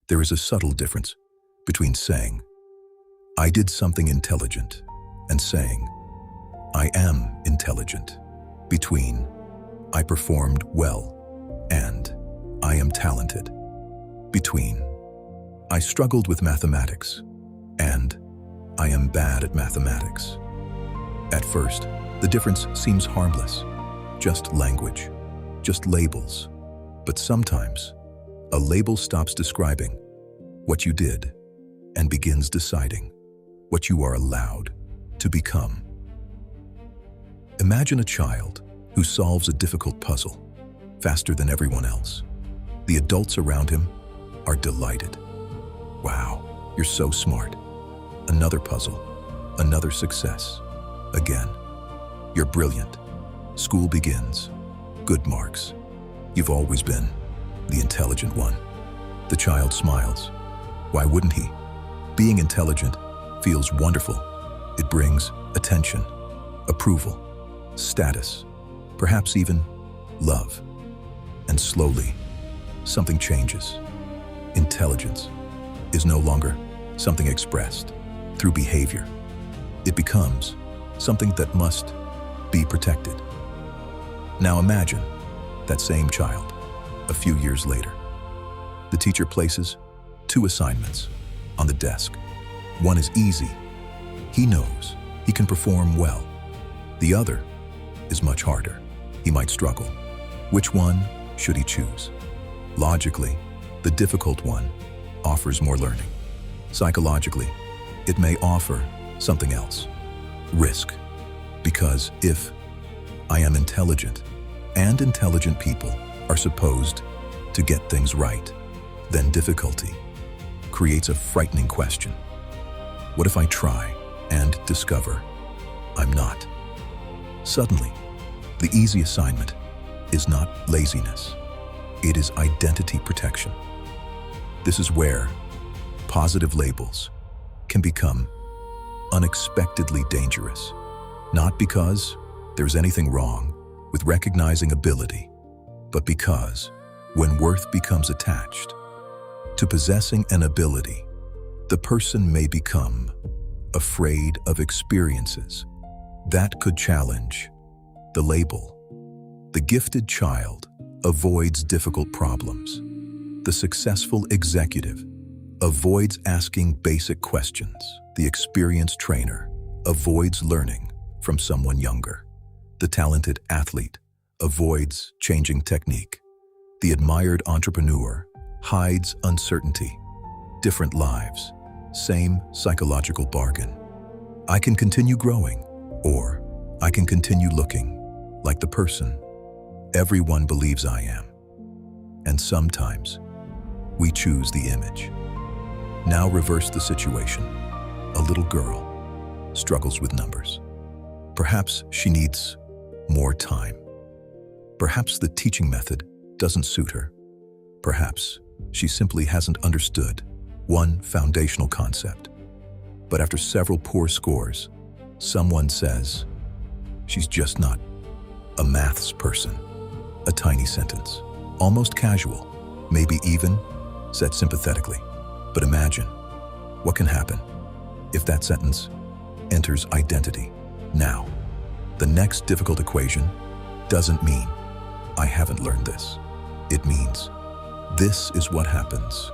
There is a subtle difference between saying, "I did something intelligent," and saying, "I am intelligent." Between, "I performed well," and "I am talented." Between, "I struggled with mathematics," and "I am bad at mathematics." At first, the difference seems harmless, just language, just labels. But sometimes, a label stops describing what you did and begins deciding what you are allowed to become. Imagine a child who solves a difficult puzzle faster than everyone else. The adults around him are delighted. "Wow, you're so smart." Another puzzle, another success. Again, "You're brilliant." School begins. Good marks. You've always been the intelligent one. The child smiles. Why wouldn't he? Being intelligent feels wonderful. It brings attention, approval, status, perhaps even love. And slowly, something changes. Intelligence is no longer something expressed through behavior. It becomes something that must be protected. Now imagine that same child a few years later. The teacher places 2 assignments on the desk. One is easy. He knows he can perform well. The other is much harder. He might struggle. Which one should he choose? Logically, the difficult one offers more learning. Psychologically, it may offer something else. Risk. Because if I am intelligent, and intelligent people are supposed to get things right, then difficulty creates a frightening question. What if I try and discover I'm not? Suddenly, the easy assignment is not laziness. It is identity protection. This is where positive labels can become unexpectedly dangerous. Not because there's anything wrong with recognizing ability, but because when worth becomes attached to possessing an ability, the person may become afraid of experiences that could challenge the label. The gifted child avoids difficult problems. The successful executive avoids asking basic questions. The experienced trainer avoids learning from someone younger. The talented athlete avoids changing technique. The admired entrepreneur hides uncertainty. Different lives, same psychological bargain. I can continue growing, or I can continue looking like the person everyone believes I am. And sometimes, we choose the image. Now reverse the situation. A little girl struggles with numbers. Perhaps she needs more time. Perhaps the teaching method doesn't suit her. Perhaps she simply hasn't understood one foundational concept. But after several poor scores, someone says, she's just not a maths person. A tiny sentence, almost casual, maybe even said sympathetically. But imagine what can happen if that sentence enters identity. Now, the next difficult equation doesn't mean I haven't learned this. It means this is what happens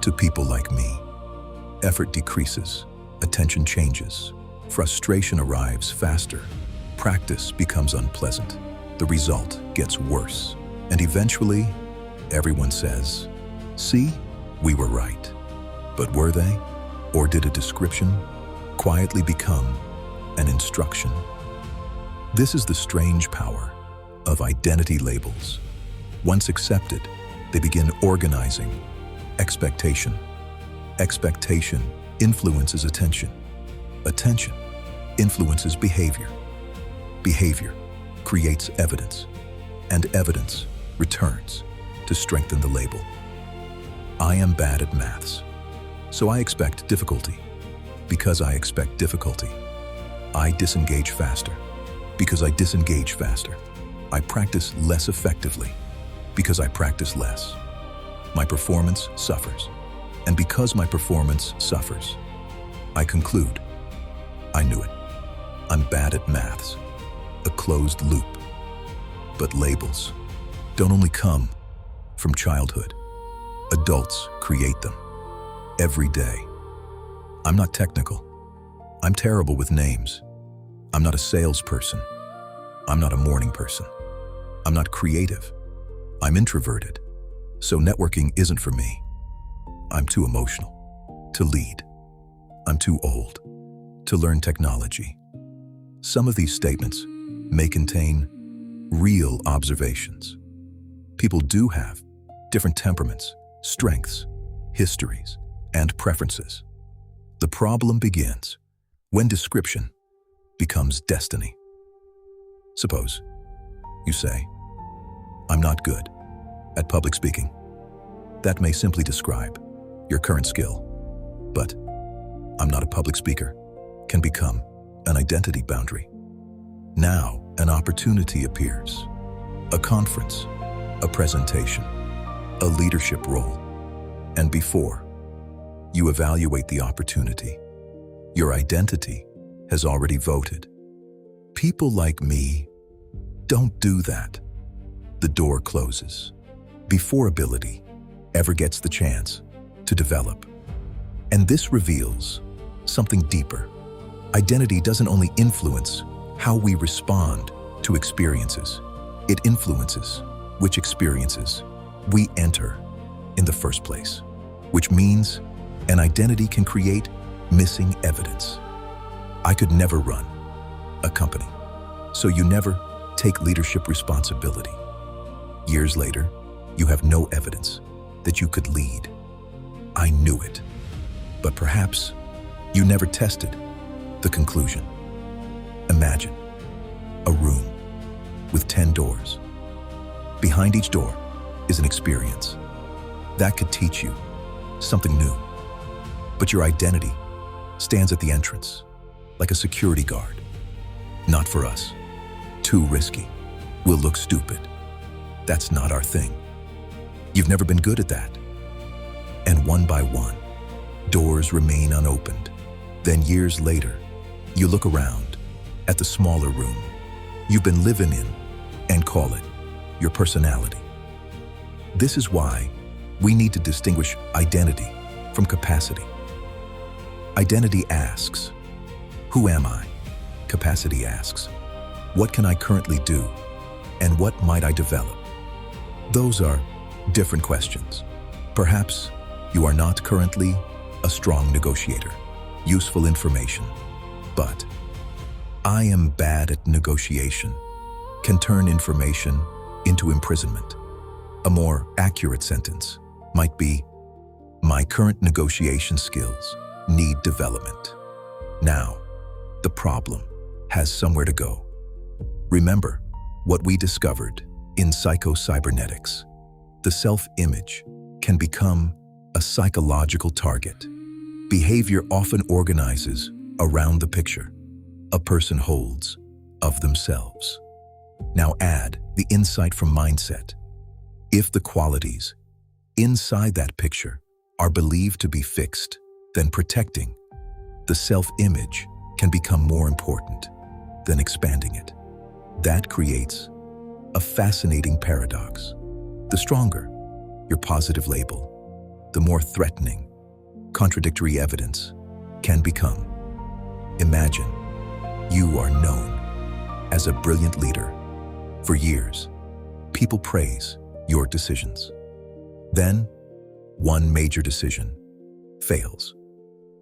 to people like me. Effort decreases, attention changes, frustration arrives faster, practice becomes unpleasant, the result gets worse, and eventually everyone says, "See, we were right." But were they? Or did a description quietly become an instruction? This is the strange power of identity labels. Once accepted, they begin organizing expectation. Expectation influences attention. Attention influences behavior. Behavior creates evidence, and evidence returns to strengthen the label. I am bad at maths, so I expect difficulty. Because I expect difficulty, I disengage faster. Because I disengage faster, I practice less effectively. Because I practice less, my performance suffers. And because my performance suffers, I conclude, I knew it. I'm bad at maths, a closed loop. But labels don't only come from childhood. Adults create them every day. I'm not technical. I'm terrible with names. I'm not a salesperson. I'm not a morning person. I'm not creative. I'm introverted. So networking isn't for me. I'm too emotional to lead. I'm too old to learn technology. Some of these statements may contain real observations. People do have different temperaments, strengths, histories, and preferences. The problem begins when description becomes destiny. Suppose you say, I'm not good at public speaking. That may simply describe your current skill, but I'm not a public speaker can become an identity boundary. Now, an opportunity appears, a conference, a presentation, a leadership role, and before you evaluate the opportunity, your identity has already voted. People like me don't do that. The door closes before ability ever gets the chance to develop. And this reveals something deeper. Identity doesn't only influence how we respond to experiences, it influences which experiences we enter in the first place, which means an identity can create missing evidence. I could never run a company, so you never take leadership responsibility. Years later, you have no evidence that you could lead. I knew it, but perhaps you never tested the conclusion. Imagine a room with 10 doors. Behind each door is an experience that could teach you something new. But your identity stands at the entrance like a security guard. Not for us. Too risky. We'll look stupid. That's not our thing. You've never been good at that. And one by one, doors remain unopened. Then years later, you look around at the smaller room you've been living in and call it your personality. This is why we need to distinguish identity from capacity. Identity asks, who am I? Capacity asks, what can I currently do? And what might I develop? Those are different questions. Perhaps you are not currently a strong negotiator. Useful information. But I am bad at negotiation can turn information into imprisonment. A more accurate sentence might be, my current negotiation skills need development. Now, the problem has somewhere to go. Remember what we discovered in psycho-cybernetics. The self-image can become a psychological target. Behavior often organizes around the picture a person holds of themselves. Now add the insight from mindset. If the qualities inside that picture are believed to be fixed, then protecting the self-image can become more important than expanding it. That creates a fascinating paradox. The stronger your positive label, the more threatening contradictory evidence can become. Imagine you are known as a brilliant leader. For years, people praise your decisions. Then, one major decision fails.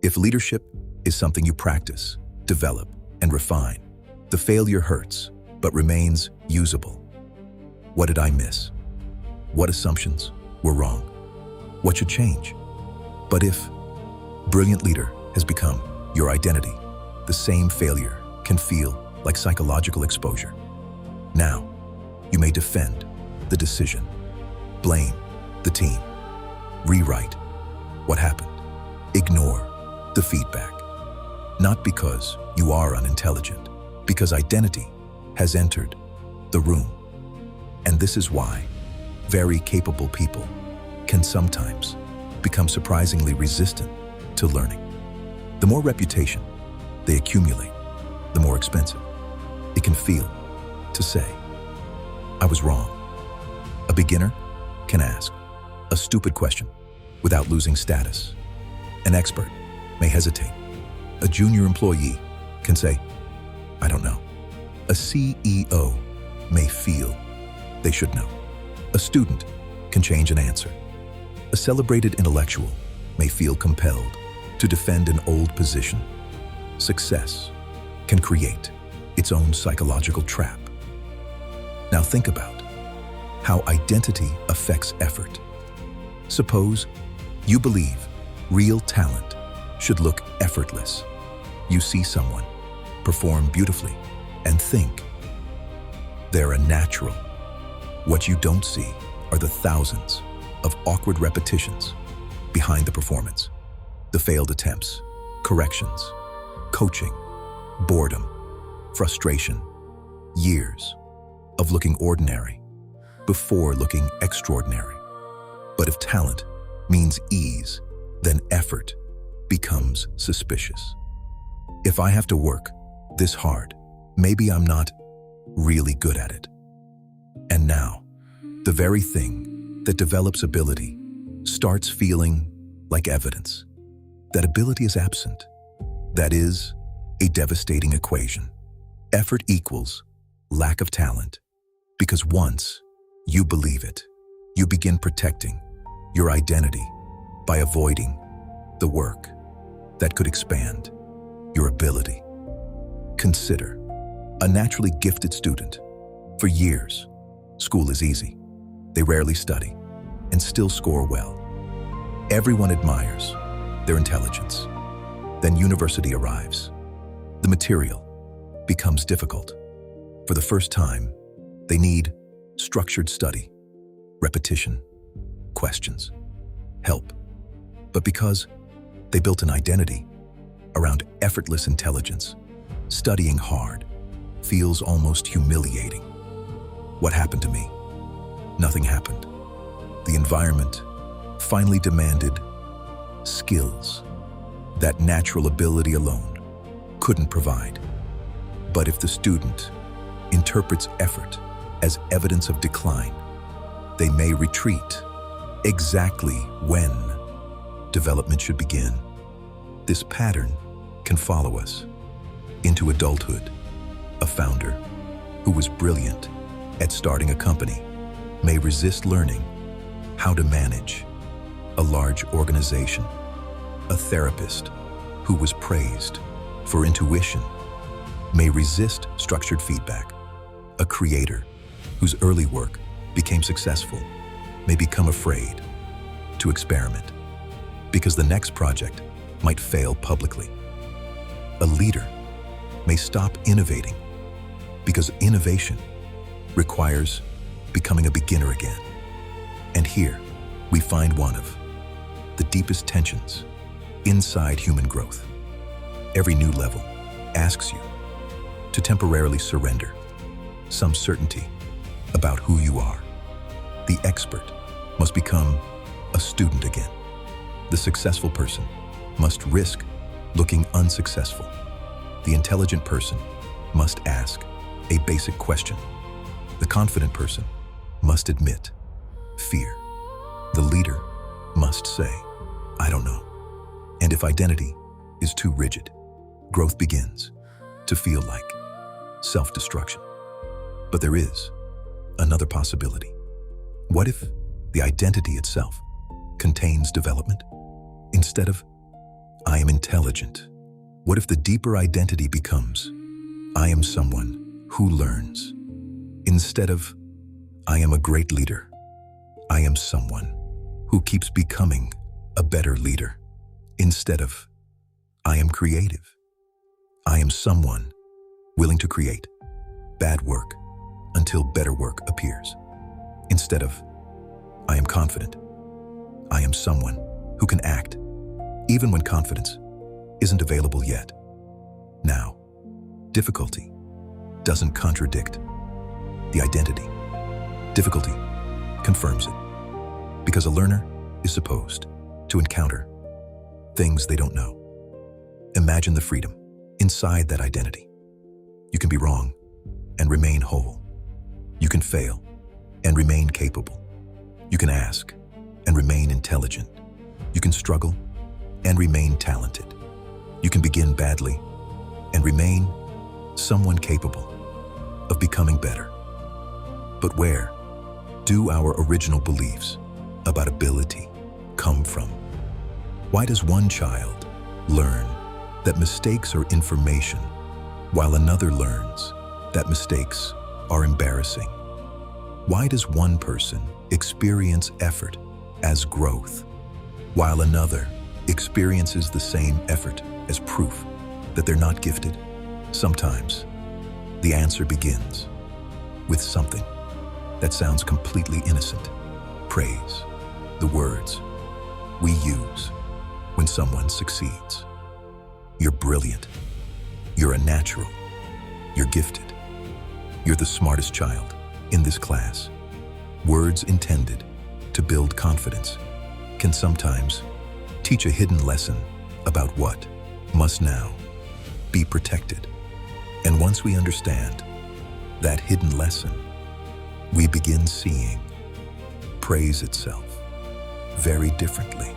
If leadership is something you practice, develop, and refine, the failure hurts, but remains usable. What did I miss? What assumptions were wrong? What should change? But if brilliant leader has become your identity, the same failure can feel like psychological exposure. Now, you may defend the decision, blame the team, rewrite what happened, ignore the feedback. Not because you are unintelligent, because identity has entered the room. And this is why very capable people can sometimes become surprisingly resistant to learning. The more reputation they accumulate, the more expensive it can feel to say, "I was wrong." A beginner can ask a stupid question without losing status. An expert may hesitate. A junior employee can say, "I don't know." A CEO may feel they should know. A student can change an answer. A celebrated intellectual may feel compelled to defend an old position. Success can create its own psychological trap. Now think about how identity affects effort. Suppose you believe real talent should look effortless. You see someone perform beautifully and think they're a natural. What you don't see are the thousands of awkward repetitions behind the performance. The failed attempts, corrections, coaching, boredom, frustration, years of looking ordinary before looking extraordinary. But if talent means ease, then effort becomes suspicious. If I have to work this hard, maybe I'm not really good at it. And now, the very thing that develops ability starts feeling like evidence that ability is absent. That is a devastating equation. Effort equals lack of talent, because once you believe it, you begin protecting your identity by avoiding the work that could expand your ability. Consider a naturally gifted student. For years, school is easy. They rarely study and still score well. Everyone admires their intelligence. Then university arrives. The material becomes difficult. For the first time, they need structured study, repetition, questions, help. But because they built an identity around effortless intelligence, studying hard feels almost humiliating. What happened to me? Nothing happened. The environment finally demanded skills that natural ability alone couldn't provide. But if the student interprets effort as evidence of decline, they may retreat exactly when development should begin. This pattern can follow us into adulthood. A founder who was brilliant at starting a company may resist learning how to manage a large organization. A therapist who was praised for intuition may resist structured feedback. A creator whose early work became successful may become afraid to experiment because the next project might fail publicly. A leader may stop innovating because innovation requires becoming a beginner again. And here we find one of the deepest tensions inside human growth. Every new level asks you to temporarily surrender some certainty about who you are. The expert must become a student again. The successful person must risk looking unsuccessful. The intelligent person must ask a basic question. The confident person must admit fear. The leader must say, "I don't know." And if identity is too rigid, growth begins to feel like self-destruction. But there is another possibility. What if the identity itself contains development? Instead of, "I am intelligent," what if the deeper identity becomes, "I am someone who learns"? Instead of, "I am a great leader," I am someone who keeps becoming a better leader. Instead of, "I am creative," I am someone willing to create bad work until better work appears. Instead of, "I am confident," I am someone who can act even when confidence isn't available yet. Now, difficulty doesn't contradict the identity. Difficulty confirms it, because a learner is supposed to encounter things they don't know. Imagine the freedom inside that identity. You can be wrong and remain whole. You can fail and remain capable. You can ask and remain intelligent. You can struggle and remain talented. You can begin badly and remain someone capable of becoming better. But where do our original beliefs about ability come from? Why does one child learn that mistakes are information while another learns that mistakes are embarrassing? Why does one person experience effort as growth while another experiences the same effort as proof that they're not gifted? Sometimes the answer begins with something that sounds completely innocent: praise, the words we use when someone succeeds. You're brilliant. You're a natural. You're gifted. You're the smartest child in this class. Words intended to build confidence can sometimes teach a hidden lesson about what must now be protected. And once we understand that hidden lesson, we begin seeing praise itself very differently.